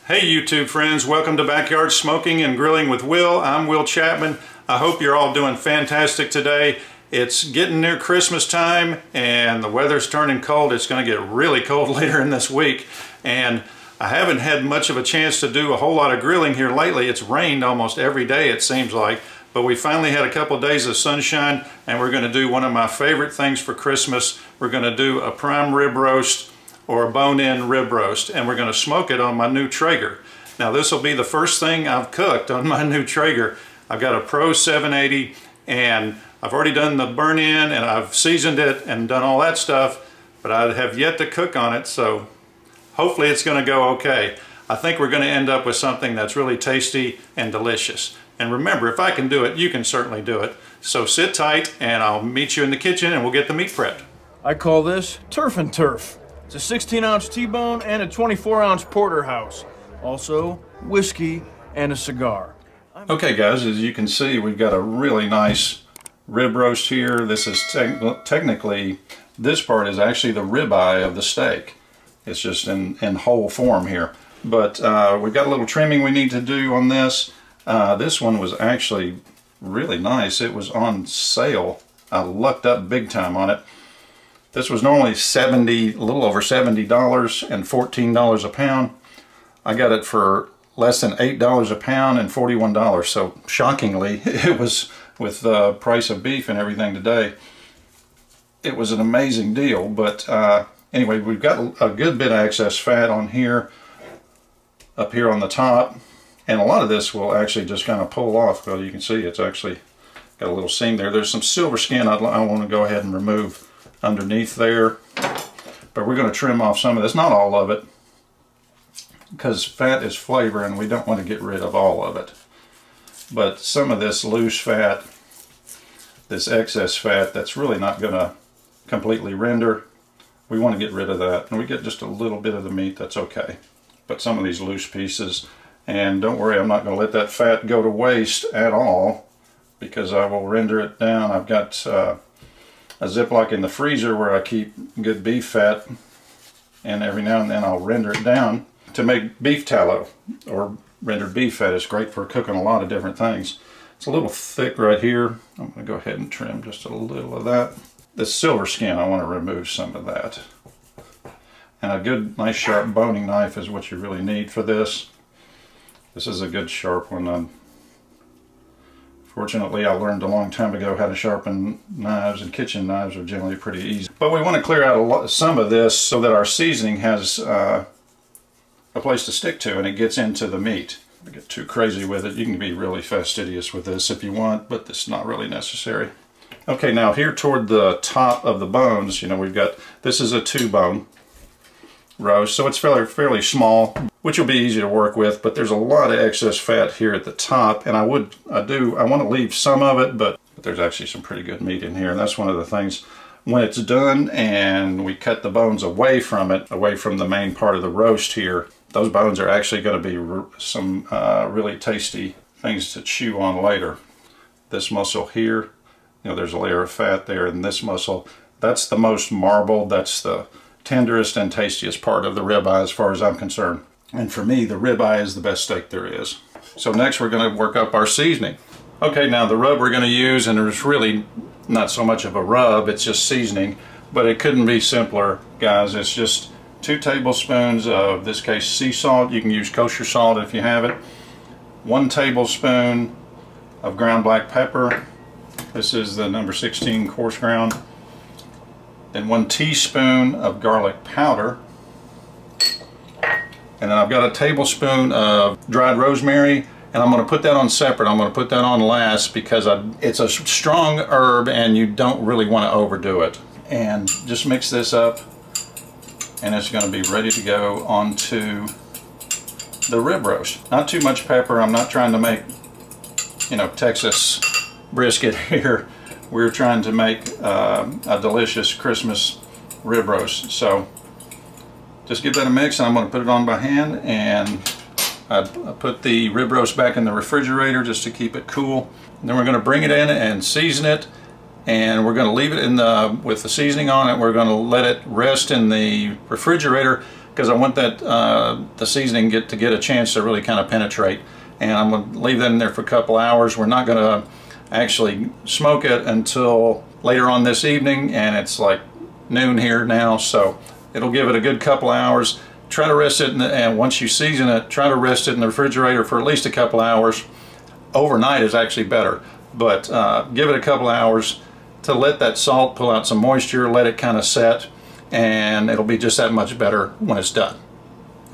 Hey YouTube friends, welcome to Backyard Smoking and Grilling with Will. I'm Will Chapman. I hope you're all doing fantastic today. It's getting near Christmas time and the weather's turning cold. It's going to get really cold later in this week, and I haven't had much of a chance to do a whole lot of grilling here lately. It's rained almost every day, it seems like, but we finally had a couple days of sunshine, and we're going to do one of my favorite things for Christmas. We're going to do a prime rib roast or a bone-in rib roast, and we're going to smoke it on my new Traeger. Now this will be the first thing I've cooked on my new Traeger. I've got a Pro 780, and I've already done the burn-in and I've seasoned it and done all that stuff, but I have yet to cook on it, so hopefully it's going to go okay. I think we're going to end up with something that's really tasty and delicious. And remember, if I can do it, you can certainly do it. So sit tight and I'll meet you in the kitchen and we'll get the meat prepped. I call this Turf and Turf. It's a 16-ounce T-bone and a 24-ounce porterhouse. Also, whiskey and a cigar. Okay guys, as you can see, we've got a really nice rib roast here. This is technically, this part is actually the ribeye of the steak. It's just in whole form here. But we've got a little trimming we need to do on this. This one was actually really nice. It was on sale. I lucked up big time on it. This was normally a little over $70 and $14 a pound. I got it for less than $8 a pound and $41. So shockingly, it was, with the price of beef and everything today, it was an amazing deal. But anyway, we've got a good bit of excess fat on here, up here on the top. And a lot of this will actually just kind of pull off. Well, you can see it's actually got a little seam there. There's some silver skin I want to go ahead and remove underneath there, but we're going to trim off some of this, not all of it, because fat is flavor and we don't want to get rid of all of it. But some of this loose fat, this excess fat that's really not going to completely render, we want to get rid of that, and we get just a little bit of the meat, that's okay. But some of these loose pieces, and don't worry, I'm not going to let that fat go to waste at all, because I will render it down. I've got a Ziploc in the freezer where I keep good beef fat, and every now and then I'll render it down to make beef tallow, or rendered beef fat. Is great for cooking a lot of different things. It's a little thick right here. I'm going to go ahead and trim just a little of that. This silver skin, I want to remove some of that. And a good, nice sharp boning knife is what you really need for this. This is a good sharp one. Fortunately, I learned a long time ago how to sharpen knives, and kitchen knives are generally pretty easy. But we want to clear out some of this so that our seasoning has a place to stick to and it gets into the meat. Don't get too crazy with it. You can be really fastidious with this if you want, but it's not really necessary. Okay, now here toward the top of the bones, you know, we've got, this is a 2-bone roast, so it's fairly small, which will be easy to work with, but there's a lot of excess fat here at the top, and I want to leave some of it, but there's actually some pretty good meat in here, and that's one of the things. When it's done and we cut the bones away from it, away from the main part of the roast here, those bones are actually going to be some really tasty things to chew on later. This muscle here, you know, there's a layer of fat there, and this muscle, that's the most marbled, that's the tenderest and tastiest part of the ribeye as far as I'm concerned. And for me, the ribeye is the best steak there is. So next we're going to work up our seasoning. Okay, now the rub we're going to use, and there's really not so much of a rub, it's just seasoning, but it couldn't be simpler, guys. It's just 2 tablespoons of, in this case, sea salt. You can use kosher salt if you have it. 1 tablespoon of ground black pepper. This is the number 16 coarse ground. Then 1 teaspoon of garlic powder. And then I've got a tablespoon of dried rosemary, and I'm going to put that on separate. I'm going to put that on last because it's a strong herb and you don't really want to overdo it. And just mix this up, and it's going to be ready to go onto the rib roast. Not too much pepper. I'm not trying to make, you know, Texas brisket here. We're trying to make a delicious Christmas rib roast. So just give that a mix, and I'm going to put it on by hand, and I put the rib roast back in the refrigerator just to keep it cool. And then we're going to bring it in and season it, and we're going to leave it in with the seasoning on it. We're going to let it rest in the refrigerator because I want that the seasoning to get a chance to really kind of penetrate. And I'm going to leave that in there for a couple hours. We're not going to actually smoke it until later on this evening, and it's like noon here now, so it'll give it a good couple hours. Try to rest it and once you season it, try to rest it in the refrigerator for at least a couple hours. Overnight is actually better, but give it a couple hours to let that salt pull out some moisture, let it kind of set, and it'll be just that much better when it's done.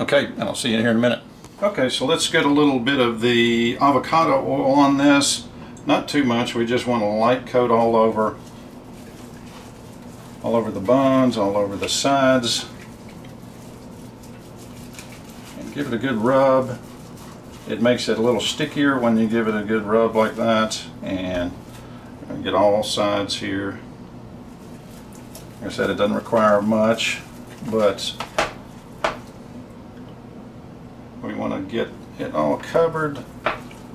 Okay, and I'll see you here in a minute. Okay, so let's get a little bit of the avocado oil on this. Not too much, we just want a light coat all over the buns, all over the sides. And give it a good rub. It makes it a little stickier when you give it a good rub like that. And get all sides here. Like I said, it doesn't require much, but we want to get it all covered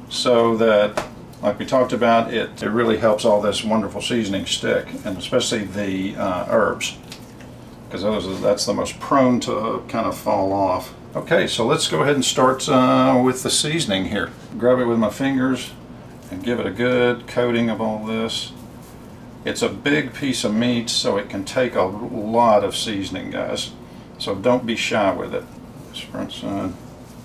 so that, like we talked about, it really helps all this wonderful seasoning stick, and especially the herbs, because that's the most prone to kind of fall off. Okay, so let's go ahead and start with the seasoning here. Grab it with my fingers and give it a good coating of all this. It's a big piece of meat, so it can take a lot of seasoning, guys. So don't be shy with it. This front side.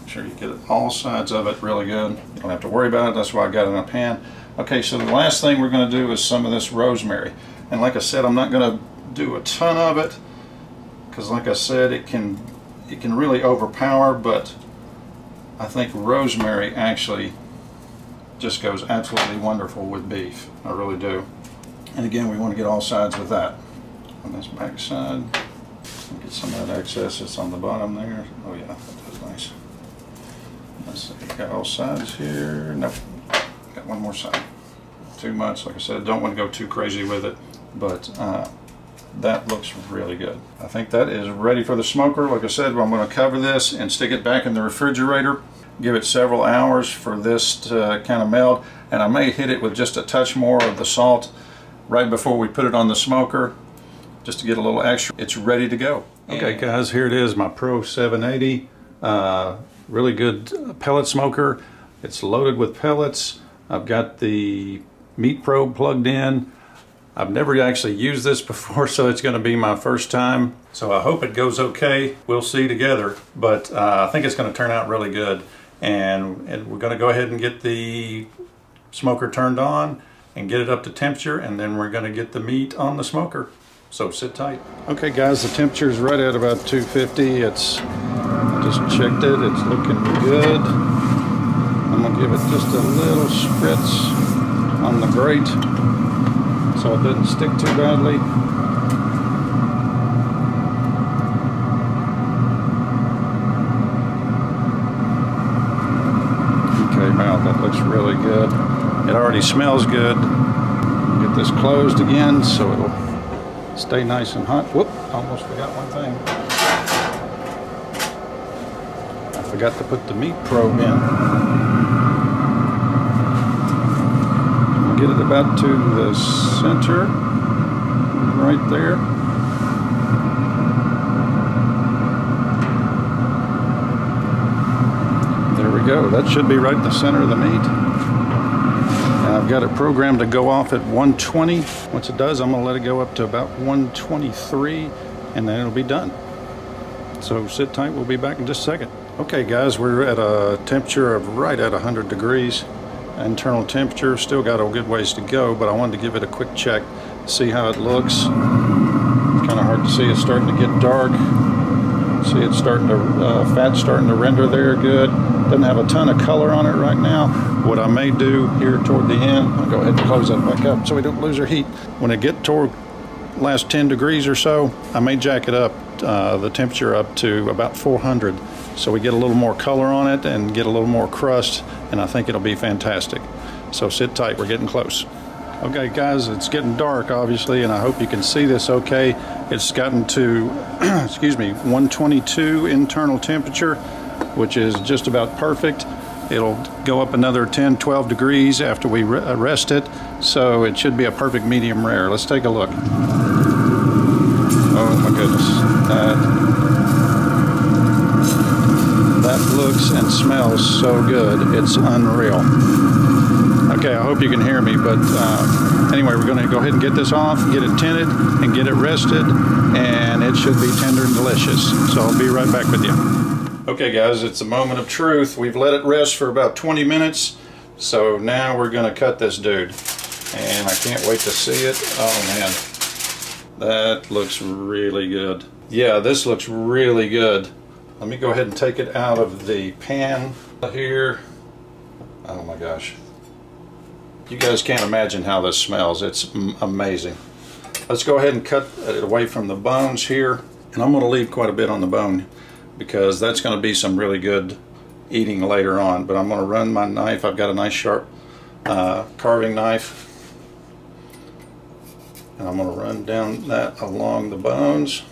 Make sure you get all sides of it really good. You don't have to worry about it. That's why I got it in a pan. Okay, so the last thing we're going to do is some of this rosemary. And like I said, I'm not going to do a ton of it, because like I said, it can really overpower, but I think rosemary actually just goes absolutely wonderful with beef. I really do. And again, we want to get all sides with that. On this back side, get some of that excess that's on the bottom there. Oh yeah, that does nice. Let's see, got all sides here. Nope, got one more side. Too much, like I said, don't want to go too crazy with it, but that looks really good. I think that is ready for the smoker. Like I said, I'm going to cover this and stick it back in the refrigerator. Give it several hours for this to kind of meld, and I may hit it with just a touch more of the salt right before we put it on the smoker, just to get a little extra. It's ready to go. Okay guys, here it is, my Pro 780. Really good pellet smoker. It's loaded with pellets. I've got the meat probe plugged in. I've never actually used this before, so it's going to be my first time. So I hope it goes okay. We'll see together, but I think it's going to turn out really good. And we're going to go ahead and get the smoker turned on and get it up to temperature, and then we're going to get the meat on the smoker. So sit tight. Okay guys, the temperature is right at about 250. I just checked it. It's looking good. I'm going to give it just a little spritz on the grate so it doesn't stick too badly. Okay, wow, that looks really good. It already smells good. Get this closed again so it'll stay nice and hot. Whoop, almost forgot one thing. I forgot to put the meat probe in. Get it about to the center, right there. There we go. That should be right in the center of the meat. And I've got it programmed to go off at 120. Once it does, I'm going to let it go up to about 123, and then it'll be done. So sit tight, we'll be back in just a second. Okay guys, we're at a temperature of right at 100 degrees. Internal temperature, still got a good ways to go, but I wanted to give it a quick check, see how it looks. It's kind of hard to see, it's starting to get dark. See, it's starting to, fat's starting to render there good. Doesn't have a ton of color on it right now. What I may do here toward the end, I'll go ahead and close that back up so we don't lose our heat. When it gets toward last 10 degrees or so, I may jack it up, the temperature up to about 400. So we get a little more color on it and get a little more crust, and I think it'll be fantastic. So sit tight, we're getting close. Okay guys, it's getting dark obviously, and I hope you can see this okay. It's gotten to, excuse me, 122 internal temperature, which is just about perfect. It'll go up another 10, 12 degrees after we rest it, so it should be a perfect medium rare. Let's take a look. Oh my goodness. looks and smells so good. It's unreal. Okay, I hope you can hear me, but anyway, we're going to go ahead and get this off, get it tinted, and get it rested, and it should be tender and delicious. So I'll be right back with you. Okay guys, it's a moment of truth. We've let it rest for about 20 minutes, so now we're going to cut this dude. And I can't wait to see it. Oh man, that looks really good. Yeah, this looks really good. Let me go ahead and take it out of the pan here. Oh my gosh. You guys can't imagine how this smells. It's amazing. Let's go ahead and cut it away from the bones here. And I'm going to leave quite a bit on the bone because that's going to be some really good eating later on. But I'm going to run my knife. I've got a nice sharp carving knife. And I'm going to run down that along the bones.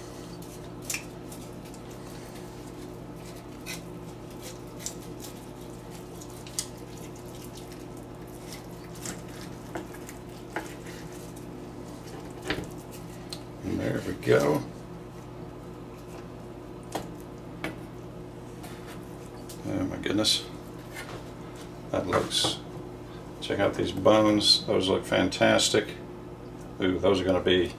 And there we go. Oh my goodness. That looks, check out these bones. Those look fantastic. Ooh, those are going to be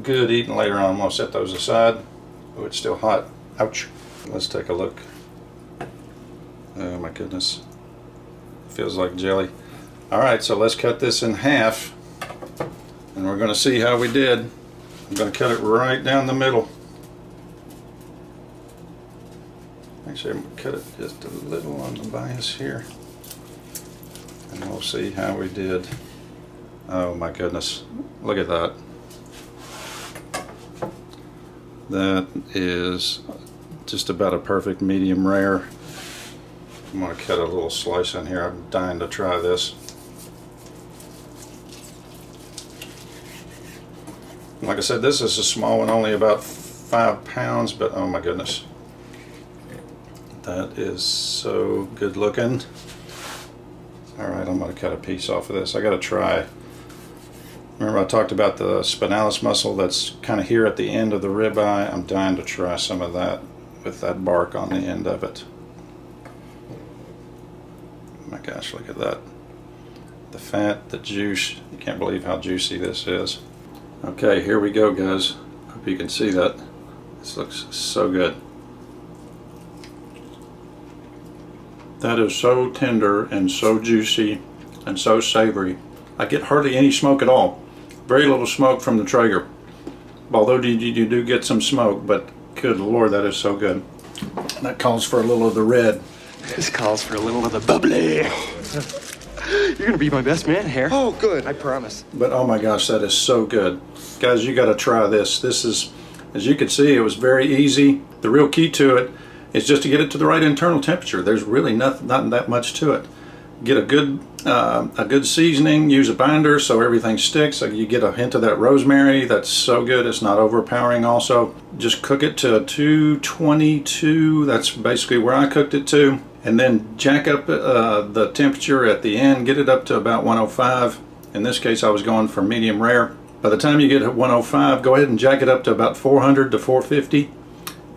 good eating later on. I'm going to set those aside. Oh, it's still hot. Ouch. Let's take a look. Oh my goodness. Feels like jelly. Alright, so let's cut this in half. And we're going to see how we did. I'm going to cut it right down the middle. Actually, I'm going to cut it just a little on the bias here. And we'll see how we did. Oh my goodness. Look at that. That is just about a perfect medium rare. I'm going to cut a little slice in here. I'm dying to try this. Like I said, this is a small one, only about 5 pounds, but oh my goodness. That is so good looking. Alright, I'm going to cut a piece off of this. I got to try. Remember I talked about the spinalis muscle that's kind of here at the end of the ribeye. I'm dying to try some of that with that bark on the end of it. Oh my gosh, look at that. The fat, the juice. You can't believe how juicy this is. Okay, here we go guys. Hope you can see that. This looks so good. That is so tender and so juicy and so savory. I get hardly any smoke at all. Very little smoke from the Traeger. Although you do get some smoke, but good Lord, that is so good. That calls for a little of the red. This calls for a little of the bubbly. You're gonna be my best man here. Oh, good. I promise. But oh my gosh, that is so good. Guys, you gotta try this. This is, as you can see, it was very easy. The real key to it is just to get it to the right internal temperature. There's really not that much to it. Get a good seasoning, use a binder so everything sticks. So you get a hint of that rosemary. That's so good. It's not overpowering also. Just cook it to 222. That's basically where I cooked it to. And then jack up the temperature at the end. Get it up to about 105. In this case, I was going for medium rare. By the time you get at 105, go ahead and jack it up to about 400 to 450.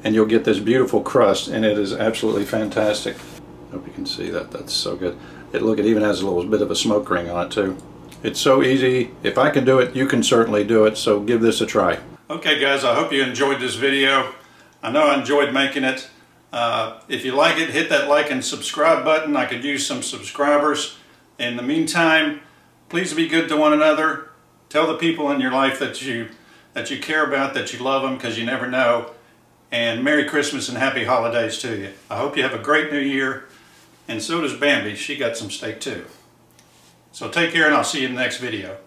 And you'll get this beautiful crust, and it is absolutely fantastic. Hope you can see that. That's so good. Look, it even has a little bit of a smoke ring on it too. It's so easy. If I can do it, you can certainly do it, so give this a try. Okay guys, I hope you enjoyed this video. I know I enjoyed making it. If you like it, hit that like and subscribe button. I could use some subscribers. In the meantime, please be good to one another. Tell the people in your life that you care about, that you love them, because you never know. And Merry Christmas and Happy Holidays to you. I hope you have a great New Year. And so does Bambi. She got some steak too. So take care, and I'll see you in the next video.